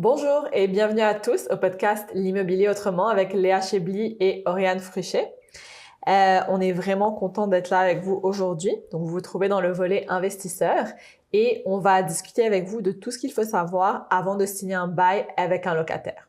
Bonjour et bienvenue à tous au podcast L'immobilier autrement avec Léa Chebli et Oriane Fruchet. On est vraiment content d'être là avec vous aujourd'hui. Donc, vous vous trouvez dans le volet investisseur et on va discuter avec vous de tout ce qu'il faut savoir avant de signer un bail avec un locataire.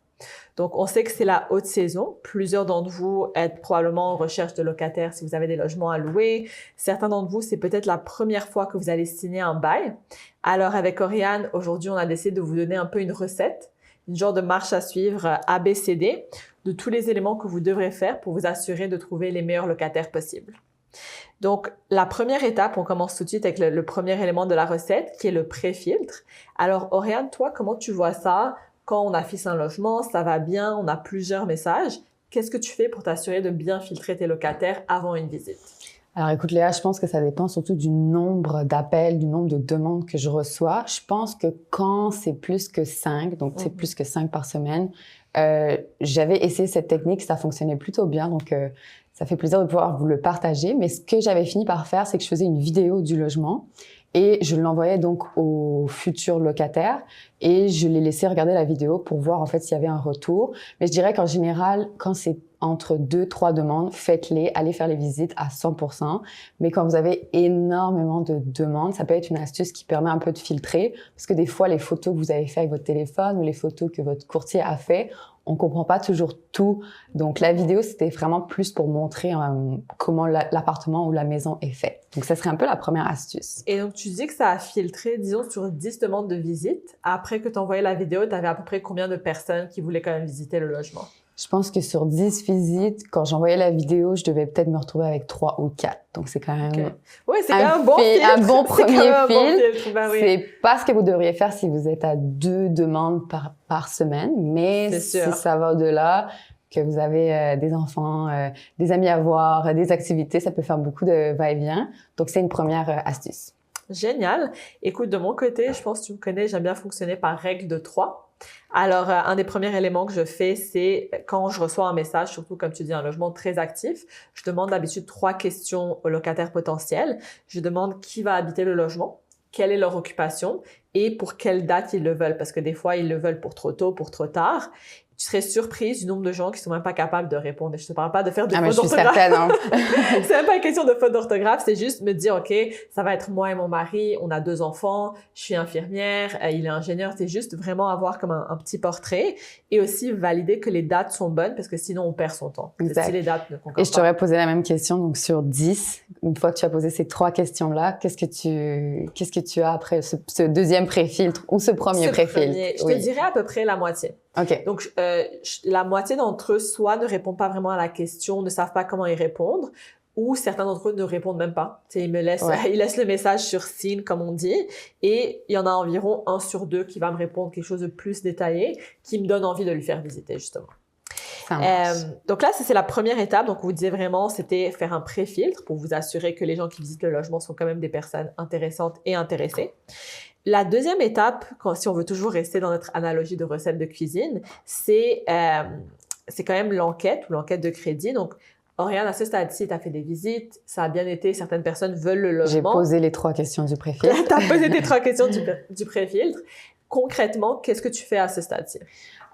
Donc, on sait que c'est la haute saison. Plusieurs d'entre vous êtes probablement en recherche de locataires si vous avez des logements à louer. Certains d'entre vous, c'est peut-être la première fois que vous allez signer un bail. Alors, avec Oriane, aujourd'hui, on a décidé de vous donner un peu une recette, une genre de marche à suivre ABCD de tous les éléments que vous devrez faire pour vous assurer de trouver les meilleurs locataires possibles. Donc, la première étape, on commence tout de suite avec le premier élément de la recette qui est le pré-filtre. Alors, Oriane, toi, comment tu vois ça? Quand on affiche un logement, ça va bien, on a plusieurs messages. Qu'est-ce que tu fais pour t'assurer de bien filtrer tes locataires avant une visite? Alors écoute Léa, je pense que ça dépend surtout du nombre d'appels, du nombre de demandes que je reçois. Je pense que quand c'est plus que 5, donc c'est plus que 5 par semaine, j'avais essayé cette technique, ça fonctionnait plutôt bien, donc ça fait plaisir de pouvoir vous le partager. Mais ce que j'avais fini par faire, c'est que je faisais une vidéo du logement et je l'envoyais donc aux futurs locataires et je les laissais regarder la vidéo pour voir en fait s'il y avait un retour. Mais je dirais qu'en général, quand c'est entre 2-3 demandes, faites-les, allez faire les visites à 100%. Mais quand vous avez énormément de demandes, ça peut être une astuce qui permet un peu de filtrer parce que des fois, les photos que vous avez fait avec votre téléphone ou les photos que votre courtier a fait, on comprend pas toujours tout. Donc, la vidéo, c'était vraiment plus pour montrer comment l'appartement ou la maison est fait. Donc, ça serait un peu la première astuce. Et donc, tu dis que ça a filtré, disons, sur 10 demandes de visite. Après que tu envoyais la vidéo, tu avais à peu près combien de personnes qui voulaient quand même visiter le logement? Je pense que sur 10 visites, quand j'envoyais la vidéo, je devais peut-être me retrouver avec 3 ou 4. Donc, c'est quand même oui, c'est quand même un bon filtre. Un bon premier filtre. Ben oui. C'est pas ce que vous devriez faire si vous êtes à 2 demandes par semaine. Mais si ça va au-delà, que vous avez des enfants, des amis à voir, des activités, ça peut faire beaucoup de va-et-vient. Donc, c'est une première astuce. Génial. Écoute, de mon côté, je pense que tu me connais, j'aime bien fonctionner par règle de 3. Alors, un des premiers éléments que je fais, c'est quand je reçois un message, surtout comme tu dis, un logement très actif, je demande d'habitude 3 questions aux locataires potentiels. Je demande qui va habiter le logement, quelle est leur occupation et pour quelle date ils le veulent. Parce que des fois, ils le veulent pour trop tôt, pour trop tard. Tu serais surprise du nombre de gens qui sont même pas capables de répondre. Et je te parle pas de faire de fautes d'orthographe. Certaine, hein? C'est même pas une question de faute d'orthographe, c'est juste me dire, OK, ça va être moi et mon mari, on a 2 enfants, je suis infirmière, il est ingénieur. C'est juste vraiment avoir comme un petit portrait et aussi valider que les dates sont bonnes parce que sinon on perd son temps. Exact. Si les dates ne concordent pas. Et je t'aurais posé la même question, donc sur 10, une fois que tu as posé ces 3 questions-là, qu'est-ce que tu as après ce deuxième pré-filtre ou ce premier pré-filtre? Je te dirais à peu près la moitié. OK. Donc, la moitié d'entre eux, soit ne répondent pas vraiment à la question, ne savent pas comment y répondre, ou certains d'entre eux ne répondent même pas. Ils laissent le message sur seen, comme on dit, et il y en a environ 1 sur 2 qui va me répondre quelque chose de plus détaillé, qui me donne envie de lui faire visiter, justement. Donc là, c'est la première étape. Donc, vous disiez vraiment, c'était faire un pré-filtre pour vous assurer que les gens qui visitent le logement sont quand même des personnes intéressantes et intéressées. La deuxième étape, si on veut toujours rester dans notre analogie de recette de cuisine, c'est quand même l'enquête ou l'enquête de crédit. Donc, Oriane, à ce stade-ci, tu as fait des visites, ça a bien été, certaines personnes veulent le logement. J'ai posé les 3 questions du pré-filtre. Tu as posé tes 3 questions du pré-filtre. Concrètement, qu'est-ce que tu fais à ce stade-ci?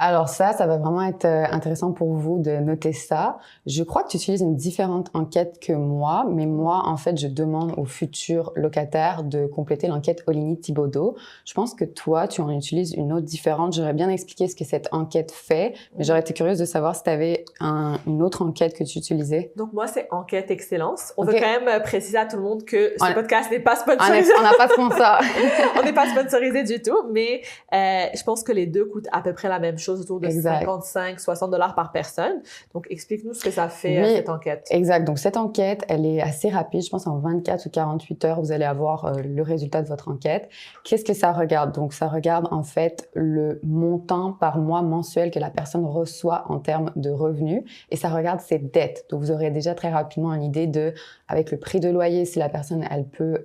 Alors ça va vraiment être intéressant pour vous de noter ça. Je crois que tu utilises une différente enquête que moi, mais moi, en fait, je demande aux futurs locataires de compléter l'enquête Oligny-Thibaudot. Je pense que toi, tu en utilises une autre différente. J'aurais bien expliqué ce que cette enquête fait, mais j'aurais été curieuse de savoir si tu avais une autre enquête que tu utilisais. Donc moi, c'est Enquête Excellence. On veut quand même préciser à tout le monde que ce podcast n'est pas sponsorisé. On n'a pas de sponsor. On n'est pas sponsorisé du tout, mais je pense que les deux coûtent à peu près la même chose, autour de 55-60 $ par personne. Donc, explique-nous ce que ça fait, cette enquête. Exact. Donc, cette enquête, elle est assez rapide. Je pense en 24 ou 48 heures, vous allez avoir le résultat de votre enquête. Qu'est-ce que ça regarde? Donc, ça regarde en fait le montant par mois mensuel que la personne reçoit en termes de revenus et ça regarde ses dettes. Donc, vous aurez déjà très rapidement une idée de, avec le prix de loyer, si la personne, elle peut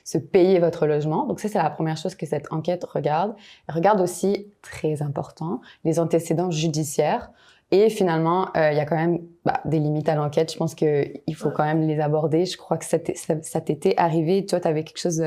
se payer votre logement. Donc, ça, c'est la première chose que cette enquête regarde. Elle regarde aussi, très important, les antécédents judiciaires. Et finalement, il y a quand même des limites à l'enquête. Je pense qu'il faut quand même les aborder. Je crois que ça t'était arrivé. Toi, tu avais quelque chose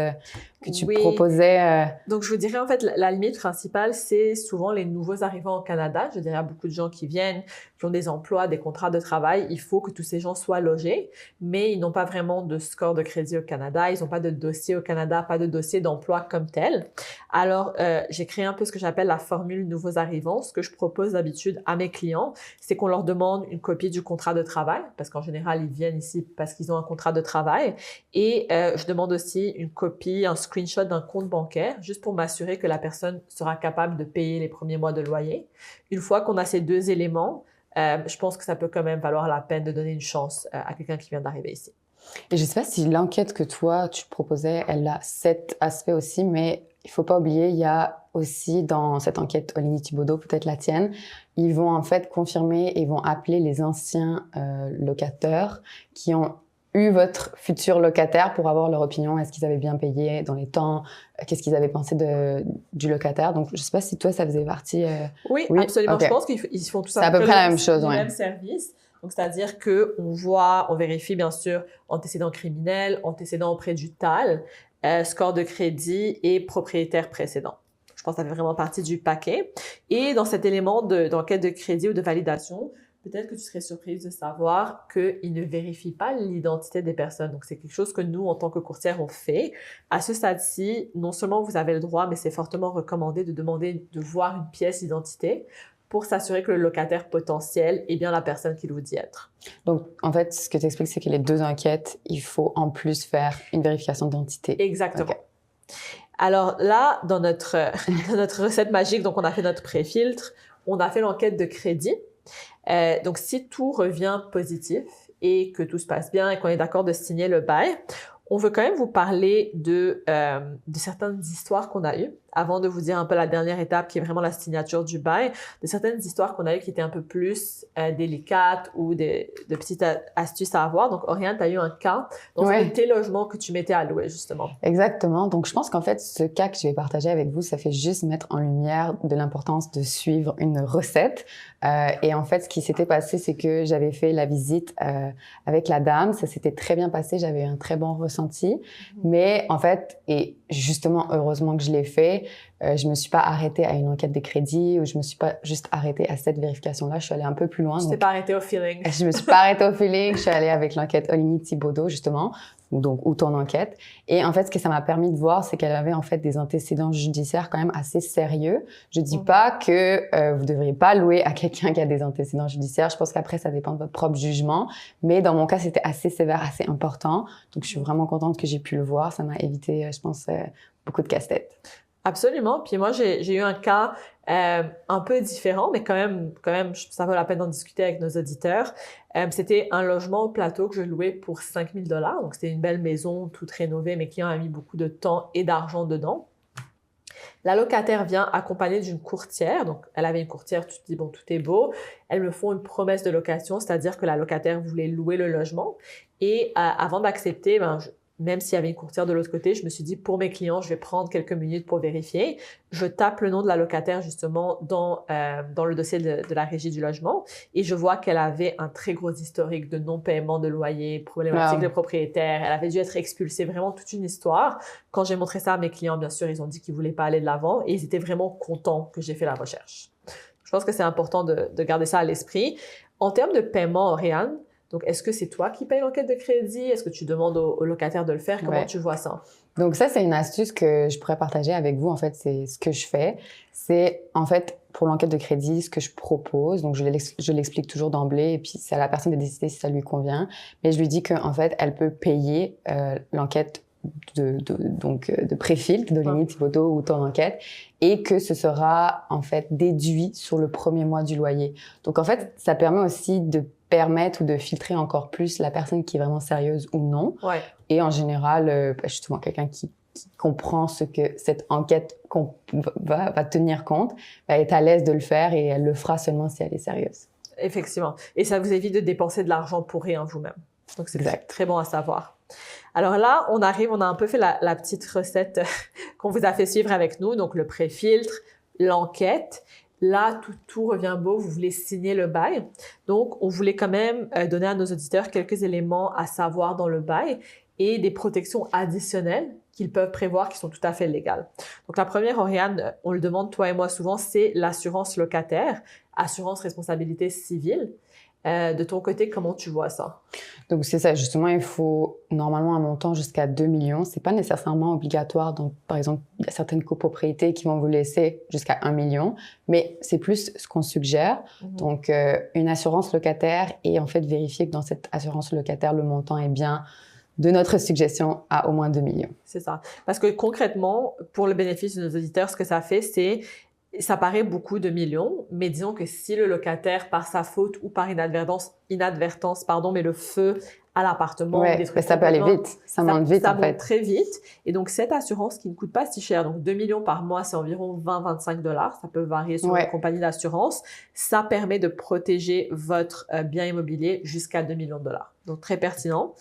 que tu proposais. Donc, je vous dirais, en fait, la limite principale, c'est souvent les nouveaux arrivants au Canada. Je dirais à beaucoup de gens qui viennent, qui ont des emplois, des contrats de travail. Il faut que tous ces gens soient logés, mais ils n'ont pas vraiment de score de crédit au Canada. Ils n'ont pas de dossier au Canada, pas de dossier d'emploi comme tel. Alors, j'ai créé un peu ce que j'appelle la formule nouveaux arrivants. Ce que je propose d'habitude à mes clients, c'est qu'on leur demande une copie du contrat de travail, parce qu'en général, ils viennent ici parce qu'ils ont un contrat de travail. Et je demande aussi une copie, un screenshot d'un compte bancaire, juste pour m'assurer que la personne sera capable de payer les premiers mois de loyer. Une fois qu'on a ces deux éléments, je pense que ça peut quand même valoir la peine de donner une chance à quelqu'un qui vient d'arriver ici. Et je ne sais pas si l'enquête que toi, tu proposais, elle a cet aspect aussi, mais il ne faut pas oublier, il y a aussi dans cette enquête Oligny-Thibodeau, peut-être la tienne, ils vont en fait confirmer et vont appeler les anciens locataires qui ont eu votre futur locataire pour avoir leur opinion. Est-ce qu'ils avaient bien payé dans les temps? Qu'est-ce qu'ils avaient pensé du locataire? Donc, je ne sais pas si toi, ça faisait partie... Oui, absolument. Okay. Je pense qu'ils font tout ça. C'est à peu près la même chose, le même service. Donc, c'est-à-dire on vérifie bien sûr antécédents criminels, antécédents auprès du TAL, score de crédit et propriétaire précédent. Je pense que ça fait vraiment partie du paquet. Et dans cet élément d'enquête de crédit ou de validation, peut-être que tu serais surprise de savoir qu'ils ne vérifient pas l'identité des personnes. Donc, c'est quelque chose que nous, en tant que courtière, on fait. À ce stade-ci, non seulement vous avez le droit, mais c'est fortement recommandé de demander de voir une pièce d'identité pour s'assurer que le locataire potentiel est bien la personne qu'il vous dit être. Donc, en fait, ce que tu expliques, c'est que les deux enquêtes, il faut en plus faire une vérification d'identité. Exactement. Okay. Alors là, dans notre recette magique, donc on a fait notre pré-filtre, on a fait l'enquête de crédit. Donc, si tout revient positif et que tout se passe bien et qu'on est d'accord de signer le bail, on veut quand même vous parler de certaines histoires qu'on a eues, avant de vous dire un peu la dernière étape qui est vraiment la signature du bail, de certaines histoires qu'on a eues qui étaient un peu plus délicates ou de petites astuces à avoir. Donc, Oriane, tu as eu un cas dans tes logements que tu mettais à louer, justement. Exactement. Donc, je pense qu'en fait, ce cas que je vais partager avec vous, ça fait juste mettre en lumière de l'importance de suivre une recette. Et en fait, ce qui s'était passé, c'est que j'avais fait la visite avec la dame. Ça s'était très bien passé. J'avais eu un très bon ressenti. Mais en fait, et justement, heureusement que je l'ai fait, je me suis pas arrêtée à une enquête de crédit ou je me suis pas juste arrêtée à cette vérification-là. Je suis allée un peu plus loin. Je t'ai pas arrêtée au feeling. Je me suis pas arrêtée au feeling. Je suis allée avec l'enquête Oligny-Thibodeau, justement, donc ou ton enquête. Et en fait, ce que ça m'a permis de voir, c'est qu'elle avait en fait des antécédents judiciaires quand même assez sérieux. Je dis pas que vous devriez pas louer à quelqu'un qui a des antécédents judiciaires. Je pense qu'après, ça dépend de votre propre jugement. Mais dans mon cas, c'était assez sévère, assez important. Donc, je suis vraiment contente que j'ai pu le voir. Ça m'a évité, je pense, beaucoup de casse-tête. Absolument. Puis moi, j'ai eu un cas un peu différent, mais quand même, ça vaut la peine d'en discuter avec nos auditeurs. C'était un logement au plateau que je louais pour 5 000 $. Donc, c'était une belle maison, toute rénovée. Mes clients ont mis beaucoup de temps et d'argent dedans. La locataire vient accompagnée d'une courtière. Donc, elle avait une courtière, tu te dis, bon, tout est beau. Elles me font une promesse de location, c'est-à-dire que la locataire voulait louer le logement. Et avant d'accepter, même s'il y avait une courtière de l'autre côté, je me suis dit, pour mes clients, je vais prendre quelques minutes pour vérifier. Je tape le nom de la locataire, justement, dans le dossier de la régie du logement et je vois qu'elle avait un très gros historique de non-paiement de loyer, problématique de propriétaire. Elle avait dû être expulsée, vraiment toute une histoire. Quand j'ai montré ça à mes clients, bien sûr, ils ont dit qu'ils voulaient pas aller de l'avant et ils étaient vraiment contents que j'ai fait la recherche. Je pense que c'est important de garder ça à l'esprit. En termes de paiement, Oriane, donc, est-ce que c'est toi qui payes l'enquête de crédit? Est-ce que tu demandes au locataire de le faire? Comment tu vois ça? Donc, ça, c'est une astuce que je pourrais partager avec vous. En fait, c'est ce que je fais. C'est, en fait, pour l'enquête de crédit, ce que je propose. Donc, je l'explique toujours d'emblée et puis c'est à la personne de décider si ça lui convient. Mais je lui dis qu'en fait, elle peut payer l'enquête de pré-filtre, d'Oligny-Thibodeau ou ton enquête, et que ce sera, en fait, déduit sur le premier mois du loyer. Donc, en fait, ça permet aussi de permettre ou de filtrer encore plus la personne qui est vraiment sérieuse ou non. Ouais. Et en général, justement, quelqu'un qui comprend ce que cette enquête va tenir compte, est à l'aise de le faire et elle le fera seulement si elle est sérieuse. Effectivement. Et ça vous évite de dépenser de l'argent pour rien vous-même. Donc, c'est très bon à savoir. Alors là, on a un peu fait la petite recette qu'on vous a fait suivre avec nous. Donc, le pré-filtre, l'enquête. là, tout revient beau, vous voulez signer le bail. Donc, on voulait quand même donner à nos auditeurs quelques éléments à savoir dans le bail et des protections additionnelles qu'ils peuvent prévoir qui sont tout à fait légales. Donc, la première, Oriane, on le demande toi et moi souvent, c'est l'assurance locataire, assurance responsabilité civile. De ton côté, comment tu vois ça? Donc, c'est ça. Justement, il faut normalement un montant jusqu'à 2 millions. C'est pas nécessairement obligatoire. Donc, par exemple, il y a certaines copropriétés qui vont vous laisser jusqu'à 1 million, mais c'est plus ce qu'on suggère. Donc, une assurance locataire et en fait, vérifier que dans cette assurance locataire, le montant est bien de notre suggestion à au moins 2 millions. C'est ça. Parce que concrètement, pour le bénéfice de nos auditeurs, ce que ça fait, c'est ça paraît beaucoup de millions, mais disons que si le locataire, par sa faute ou par inadvertance, met le feu à l'appartement, ouais, ça peut aller vite, ça monte vite en fait. Ça monte très vite. Et donc, cette assurance qui ne coûte pas si cher, donc 2 millions par mois, c'est environ 20-25 $, ça peut varier sur la compagnie d'assurance, ça permet de protéger votre bien immobilier jusqu'à 2 millions de $. Donc, très pertinent.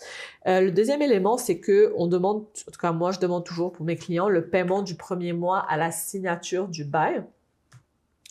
Le deuxième élément, c'est que on demande, en tout cas moi, je demande toujours pour mes clients, le paiement du premier mois à la signature du bail.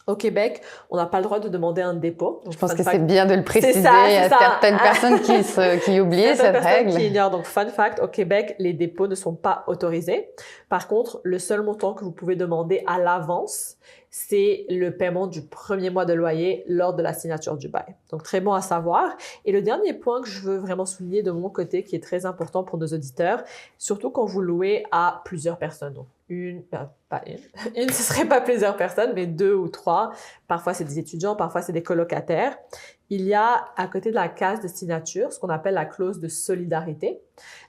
Au Québec, on n'a pas le droit de demander un dépôt. Donc, je pense que c'est bien de le préciser. Il y a certaines personnes qui oublient cette règle. Qui ignorent. Donc, fun fact, au Québec, les dépôts ne sont pas autorisés. Par contre, le seul montant que vous pouvez demander à l'avance, c'est le paiement du premier mois de loyer lors de la signature du bail. Donc, très bon à savoir. Et le dernier point que je veux vraiment souligner de mon côté, qui est très important pour nos auditeurs, surtout quand vous louez à plusieurs personnes. Donc, une, ce serait pas plusieurs personnes, mais 2 ou 3. Parfois, c'est des étudiants, parfois, c'est des colocataires. Il y a, à côté de la case de signature, ce qu'on appelle la clause de solidarité.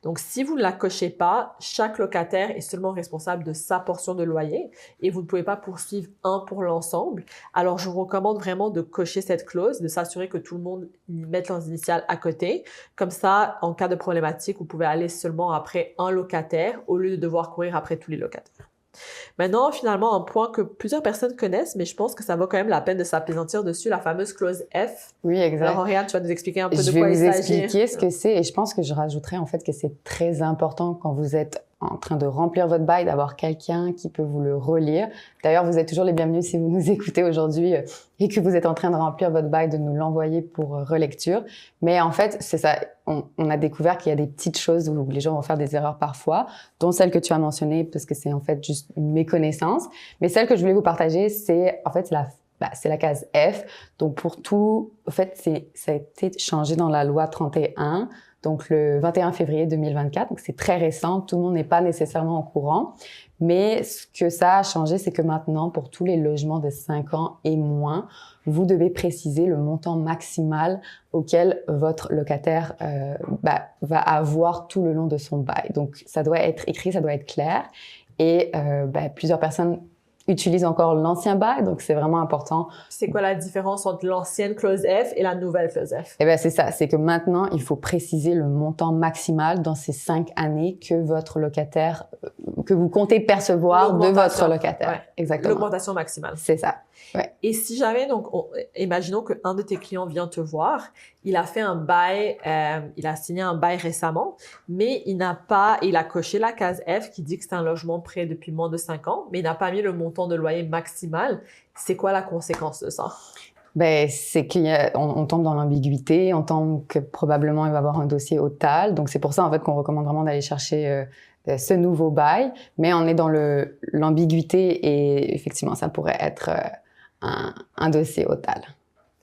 Donc, si vous ne la cochez pas, chaque locataire est seulement responsable de sa portion de loyer et vous ne pouvez pas poursuivre un pour l'ensemble. Alors, je vous recommande vraiment de cocher cette clause, de s'assurer que tout le monde mette leurs initiales à côté. Comme ça, en cas de problématique, vous pouvez aller seulement après un locataire au lieu de devoir courir après tous les locataires. Maintenant, finalement, un point que plusieurs personnes connaissent, mais je pense que ça vaut quand même la peine de s'apaisantir dessus, la fameuse clause F. Oui, exact. Alors, Oriane, tu vas nous expliquer un peu de quoi il s'agit. Je vais vous expliquer ce que c'est et je pense que je rajouterais en fait que c'est très important quand vous êtes en train de remplir votre bail, d'avoir quelqu'un qui peut vous le relire. D'ailleurs, vous êtes toujours les bienvenus si vous nous écoutez aujourd'hui et que vous êtes en train de remplir votre bail, de nous l'envoyer pour relecture. Mais en fait, c'est ça. On a découvert qu'il y a des petites choses où les gens vont faire des erreurs parfois, dont celle que tu as mentionnée, parce que c'est en fait juste une méconnaissance. Mais celle que je voulais vous partager, c'est en fait c'est la case F. Donc, pour tout, en fait, ça a été changé dans la loi 31. Donc, le 21 février 2024, donc c'est très récent, tout le monde n'est pas nécessairement au courant. Mais ce que ça a changé, c'est que maintenant, pour tous les logements de 5 ans et moins, vous devez préciser le montant maximal auquel votre locataire va avoir tout le long de son bail. Donc, ça doit être écrit, ça doit être clair. Et plusieurs personnes utilisent encore l'ancien bail, donc c'est vraiment important. C'est quoi la différence entre l'ancienne clause F et la nouvelle clause F? Eh bien, c'est ça. C'est que maintenant, il faut préciser le montant maximal dans ces 5 années que votre locataire, que vous comptez percevoir de votre locataire. Ouais. Exactement. L'augmentation maximale. C'est ça. Ouais. Et si jamais, donc, imaginons qu'un de tes clients vient te voir, il a fait un bail, il a signé un bail récemment, mais il a coché la case F qui dit que c'est un logement prêt depuis moins de 5 ans, mais il n'a pas mis le montant de loyer maximal. C'est quoi la conséquence de ça? Ben, c'est qu'on tombe dans l'ambiguïté, on tombe que probablement il va avoir un dossier au TAL. Donc, c'est pour ça, en fait, qu'on recommande vraiment d'aller chercher ce nouveau bail. Mais on est dans l'ambiguïté et effectivement, ça pourrait être un dossier au TAL.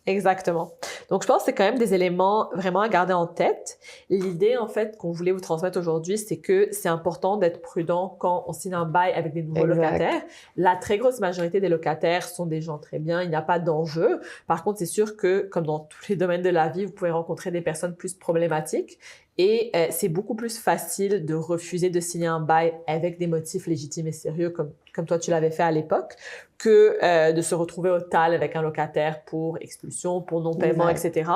Exactement. Donc, je pense que c'est quand même des éléments vraiment à garder en tête. L'idée, en fait, qu'on voulait vous transmettre aujourd'hui, c'est que c'est important d'être prudent quand on signe un bail avec des nouveaux locataires. La très grosse majorité des locataires sont des gens très bien, il n'y a pas d'enjeu. Par contre, c'est sûr que, comme dans tous les domaines de la vie, vous pouvez rencontrer des personnes plus problématiques. Et c'est beaucoup plus facile de refuser de signer un bail avec des motifs légitimes et sérieux, comme toi tu l'avais fait à l'époque, que de se retrouver au TAL avec un locataire pour expulsion, pour non-paiement, etc.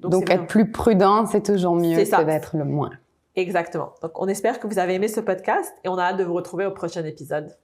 Donc être plus prudent, c'est toujours mieux que d'être le moins. Exactement. Donc, on espère que vous avez aimé ce podcast et on a hâte de vous retrouver au prochain épisode.